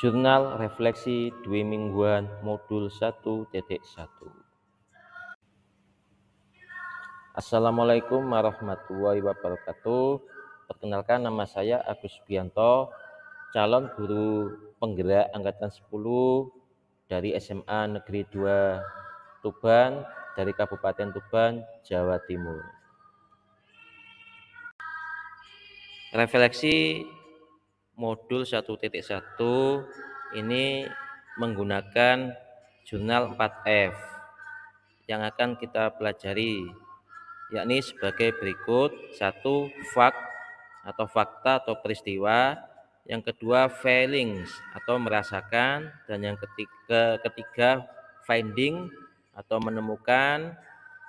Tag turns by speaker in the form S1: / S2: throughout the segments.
S1: Jurnal Refleksi Dwi Mingguan Modul 1.1. Assalamualaikum warahmatullahi wabarakatuh. Perkenalkan, nama saya Agus Bianto, calon guru penggerak angkatan 10 dari SMA Negeri 2 Tuban dari Kabupaten Tuban, Jawa Timur. Refleksi modul 1.1 ini menggunakan jurnal 4F yang akan kita pelajari, yakni sebagai berikut: 1. Fact atau fakta atau peristiwa, yang kedua feelings atau merasakan, dan yang ketiga finding atau menemukan,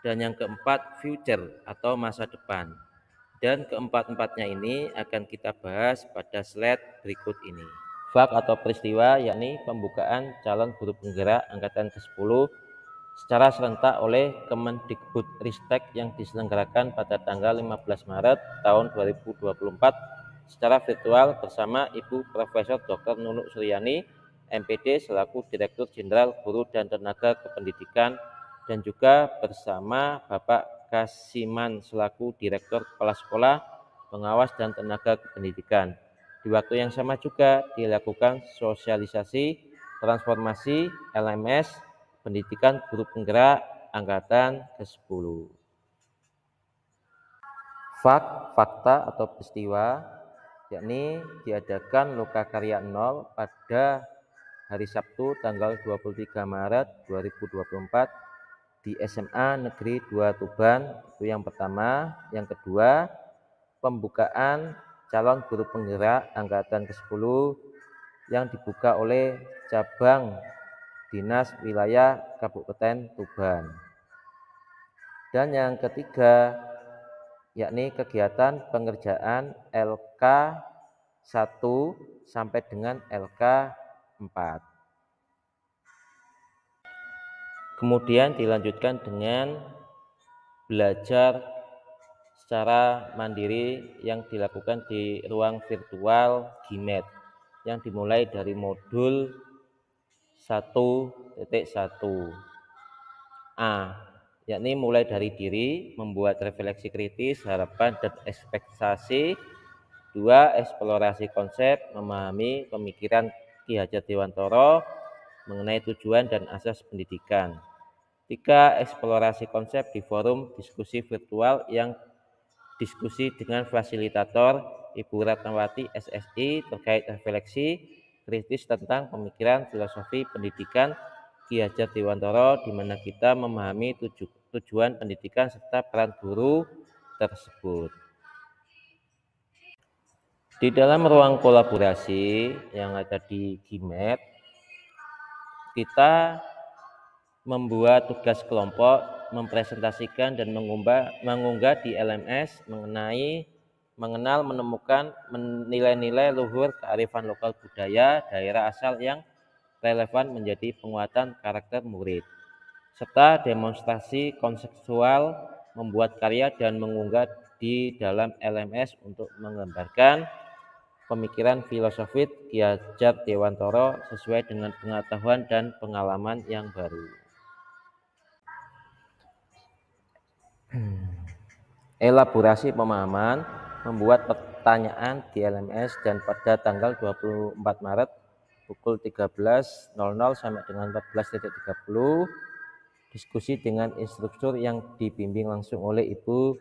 S1: dan yang keempat future atau masa depan. Dan keempat-empatnya ini akan kita bahas pada slide berikut ini. Fakt atau peristiwa, yakni pembukaan calon guru penggerak angkatan ke-10 secara serentak oleh Kemendikbudristek yang diselenggarakan pada tanggal 15 Maret tahun 2024 secara virtual bersama Ibu Profesor Dr. Nunuk Suryani, MPD selaku Direktur Jenderal Guru dan Tenaga Kependidikan, dan juga bersama Bapak Kasiman selaku Direktur Kepala Sekolah, Pengawas dan Tenaga Kependidikan. Di waktu yang sama juga dilakukan sosialisasi transformasi LMS Pendidikan Guru Penggerak angkatan ke-10. Fakta atau peristiwa, yakni diadakan lokakarya 0 pada hari Sabtu tanggal 23 Maret 2024 di SMA Negeri 2 Tuban. Itu yang pertama. Yang kedua, pembukaan calon guru penggerak angkatan ke-10 yang dibuka oleh cabang Dinas Wilayah Kabupaten Tuban. Dan yang ketiga, yakni kegiatan pengerjaan LK 1 sampai dengan LK 4. Kemudian dilanjutkan dengan belajar secara mandiri yang dilakukan di ruang virtual GIMET yang dimulai dari modul 1.1 A, yakni mulai dari diri, membuat refleksi kritis, harapan dan ekspektasi. 2. Eksplorasi konsep, memahami pemikiran Ki Hajar Dewantara mengenai tujuan dan asas pendidikan. 3. Eksplorasi konsep di forum diskusi virtual yang diskusi dengan fasilitator Ibu Ratnawati SSI terkait refleksi kritis tentang pemikiran filosofi pendidikan Ki Hajar Dewantara, di mana kita memahami tujuan pendidikan serta peran guru tersebut. Di dalam ruang kolaborasi yang ada di GIMET, kita membuat tugas kelompok, mempresentasikan dan mengunggah di LMS mengenal, menemukan nilai-nilai luhur kearifan lokal budaya daerah asal yang relevan menjadi penguatan karakter murid, serta demonstrasi konseptual, membuat karya dan mengunggah di dalam LMS untuk menggambarkan pemikiran filosofis Ki Hajar Dewantara sesuai dengan pengetahuan dan pengalaman yang baru. Elaborasi pemahaman, membuat pertanyaan di LMS, dan pada tanggal 24 Maret pukul 13.00 sampai dengan 14.30 diskusi dengan instruktur yang dibimbing langsung oleh Ibu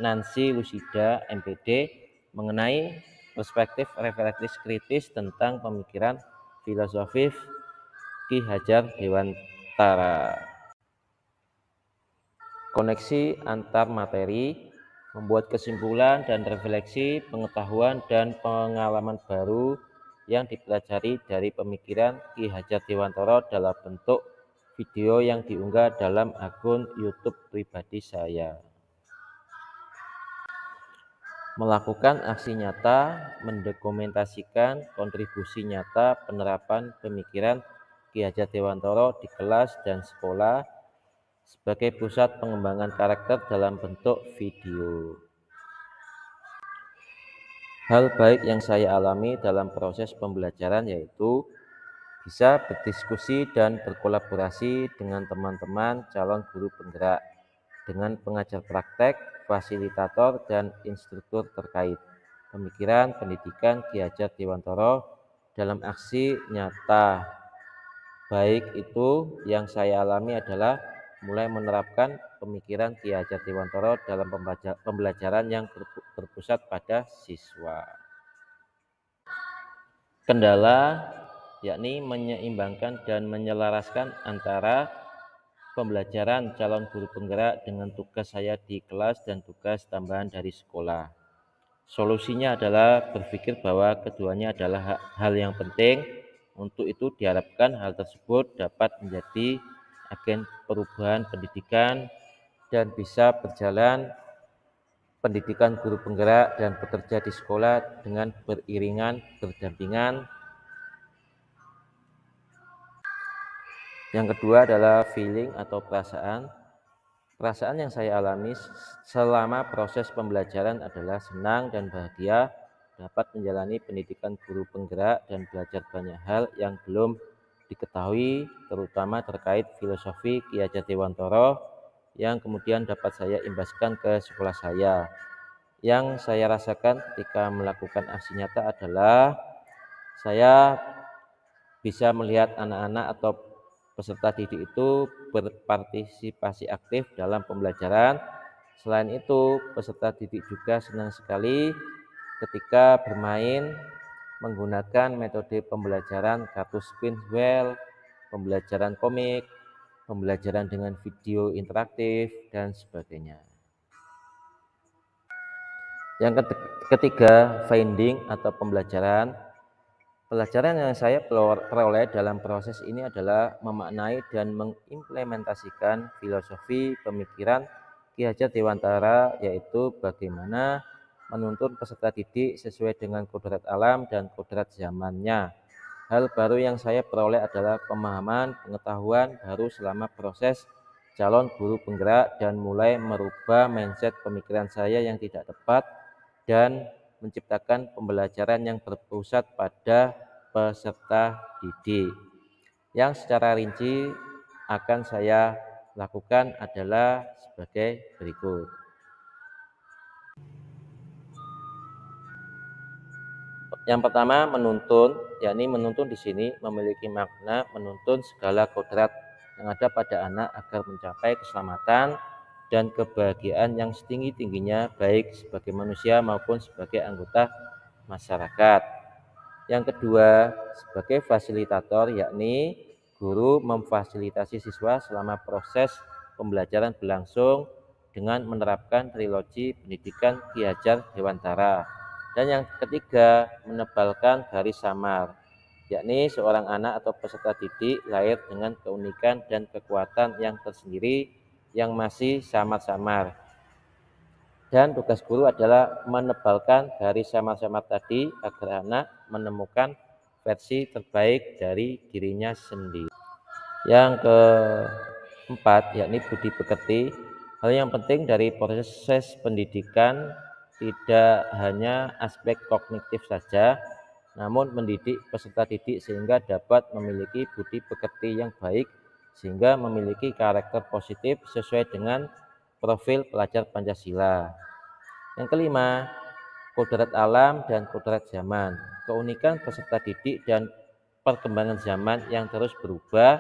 S1: Nancy Lusida, MPD, mengenai perspektif reflektif kritis tentang pemikiran filosofis Ki Hajar Dewantara. Koneksi antar materi, membuat kesimpulan dan refleksi pengetahuan dan pengalaman baru yang dipelajari dari pemikiran Ki Hajar Dewantara dalam bentuk video yang diunggah dalam akun YouTube pribadi saya. Melakukan aksi nyata, mendokumentasikan kontribusi nyata penerapan pemikiran Ki Hajar Dewantara di kelas dan sekolah sebagai pusat pengembangan karakter dalam bentuk video. Hal baik yang saya alami dalam proses pembelajaran yaitu bisa berdiskusi dan berkolaborasi dengan teman-teman calon guru penggerak, dengan pengajar praktek, fasilitator, dan instruktur terkait. Pemikiran pendidikan Ki Hajar Dewantara dalam aksi nyata. Baik itu yang saya alami adalah mulai menerapkan pemikiran Ki Hajar Dewantara dalam pembelajaran yang berpusat pada siswa. Kendala yakni menyeimbangkan dan menyelaraskan antara pembelajaran calon guru penggerak dengan tugas saya di kelas dan tugas tambahan dari sekolah. Solusinya adalah berpikir bahwa keduanya adalah hal yang penting. Untuk itu diharapkan hal tersebut dapat menjadi agen perubahan pendidikan dan bisa berjalan pendidikan guru penggerak dan bekerja di sekolah dengan beriringan, berdampingan. Yang kedua adalah feeling atau perasaan. Perasaan yang saya alami selama proses pembelajaran adalah senang dan bahagia dapat menjalani pendidikan guru penggerak dan belajar banyak hal yang belum diketahui, terutama terkait filosofi Ki Hajar Dewantara yang kemudian dapat saya imbaskan ke sekolah saya. Yang saya rasakan ketika melakukan aksi nyata adalah saya bisa melihat anak-anak atau peserta didik itu berpartisipasi aktif dalam pembelajaran. Selain itu, peserta didik juga senang sekali ketika bermain menggunakan metode pembelajaran kartu spinwheel, pembelajaran komik, pembelajaran dengan video interaktif, dan sebagainya. Yang ketiga, finding atau pembelajaran. Pelajaran yang saya peroleh dalam proses ini adalah memaknai dan mengimplementasikan filosofi pemikiran Ki Hajar Dewantara, yaitu bagaimana menuntun peserta didik sesuai dengan kodrat alam dan kodrat zamannya. Hal baru yang saya peroleh adalah pemahaman pengetahuan baru selama proses calon guru penggerak dan mulai merubah mindset pemikiran saya yang tidak tepat dan menciptakan pembelajaran yang berpusat pada peserta didik. Yang secara rinci akan saya lakukan adalah sebagai berikut. Yang pertama, menuntun, yakni menuntun di sini memiliki makna menuntun segala kodrat yang ada pada anak agar mencapai keselamatan dan kebahagiaan yang setinggi-tingginya baik sebagai manusia maupun sebagai anggota masyarakat. Yang kedua, sebagai fasilitator, yakni guru memfasilitasi siswa selama proses pembelajaran berlangsung dengan menerapkan trilogi pendidikan Ki Hajar Dewantara. Dan yang ketiga, menebalkan garis samar, yakni seorang anak atau peserta didik lahir dengan keunikan dan kekuatan yang tersendiri yang masih samar-samar. Dan tugas guru adalah menebalkan garis samar-samar tadi agar anak menemukan versi terbaik dari dirinya sendiri. Yang keempat, yakni budi pekerti. Hal yang penting dari proses pendidikan tidak hanya aspek kognitif saja, namun mendidik peserta didik sehingga dapat memiliki budi pekerti yang baik, sehingga memiliki karakter positif sesuai dengan profil pelajar Pancasila. Yang kelima, kodrat alam dan kodrat zaman. Keunikan peserta didik dan perkembangan zaman yang terus berubah,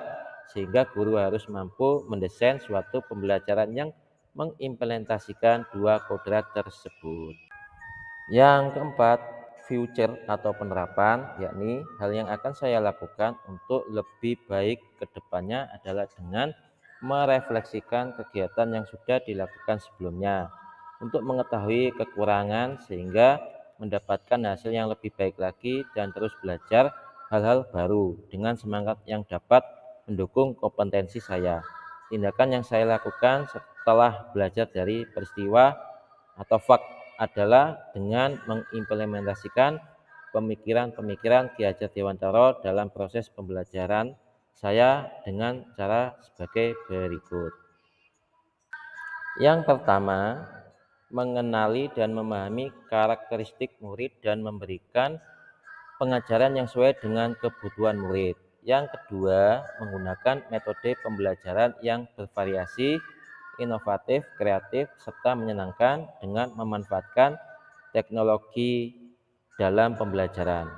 S1: sehingga guru harus mampu mendesain suatu pembelajaran yang mengimplementasikan dua kodrat tersebut. Yang keempat, future atau penerapan, yakni hal yang akan saya lakukan untuk lebih baik ke depannya adalah dengan merefleksikan kegiatan yang sudah dilakukan sebelumnya untuk mengetahui kekurangan sehingga mendapatkan hasil yang lebih baik lagi dan terus belajar hal-hal baru dengan semangat yang dapat mendukung kompetensi saya. Tindakan yang saya lakukan setelah belajar dari peristiwa atau fakta adalah dengan mengimplementasikan pemikiran-pemikiran Ki Hajar Dewantara dalam proses pembelajaran saya dengan cara sebagai berikut. Yang pertama, mengenali dan memahami karakteristik murid dan memberikan pengajaran yang sesuai dengan kebutuhan murid. Yang kedua, menggunakan metode pembelajaran yang bervariasi, inovatif, kreatif, serta menyenangkan dengan memanfaatkan teknologi dalam pembelajaran.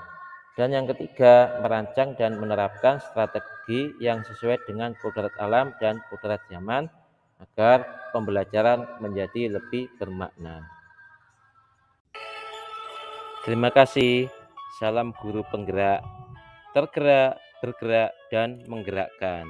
S1: Dan yang ketiga, merancang dan menerapkan strategi yang sesuai dengan kodrat alam dan kodrat zaman agar pembelajaran menjadi lebih bermakna. Terima kasih. Salam guru penggerak, tergerak, bergerak, dan menggerakkan.